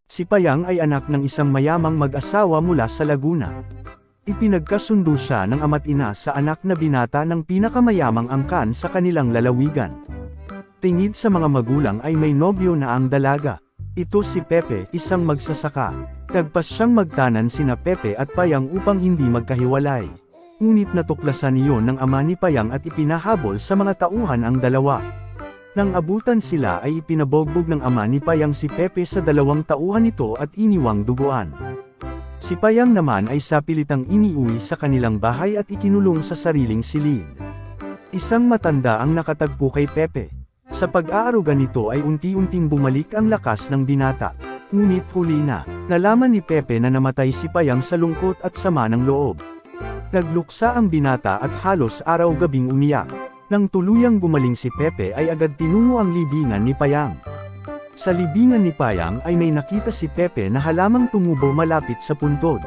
Si Payang ay anak ng isang mayamang mag-asawa mula sa Laguna. Ipinagkasundo siya ng ama't ina sa anak na binata ng pinakamayamang angkan sa kanilang lalawigan. Tingid sa mga magulang ay may nobyo na ang dalaga. Ito si Pepe, isang magsasaka. Nagpas siyang magtanan sina Pepe at Payang upang hindi magkahiwalay. Ngunit natuklasan iyon ng ama ni Payang at ipinahabol sa mga tauhan ang dalawa. Nang abutan sila ay ipinabogbog ng ama ni Payang si Pepe sa 2 tauhan nito at iniwang duguan. Si Payang naman ay sapilitang iniuwi sa kanilang bahay at ikinulong sa sariling silid. Isang matanda ang nakatagpo kay Pepe. Sa pag-aaruga nito ay unti-unting bumalik ang lakas ng binata. Ngunit huli na, nalaman ni Pepe na namatay si Payang sa lungkot at sama ng loob. Nagluksa ang binata at halos araw-gabing umiyak. Nang tuluyang gumaling si Pepe ay agad tinungo ang libingan ni Payang. Sa libingan ni Payang ay may nakita si Pepe na halamang tumubo malapit sa puntod.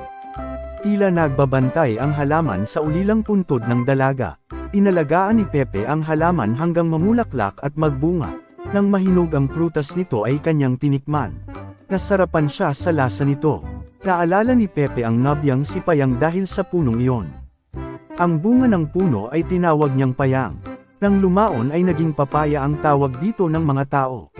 Tila nagbabantay ang halaman sa ulilang puntod ng dalaga. Inalagaan ni Pepe ang halaman hanggang mamulaklak at magbunga. Nang mahinog ang prutas nito ay kanyang tinikman. Nasarapan siya sa lasa nito. Naalala ni Pepe ang nobyang si Payang dahil sa punong iyon. Ang bunga ng puno ay tinawag niyang Payang. Nang lumaon ay naging papaya ang tawag dito ng mga tao.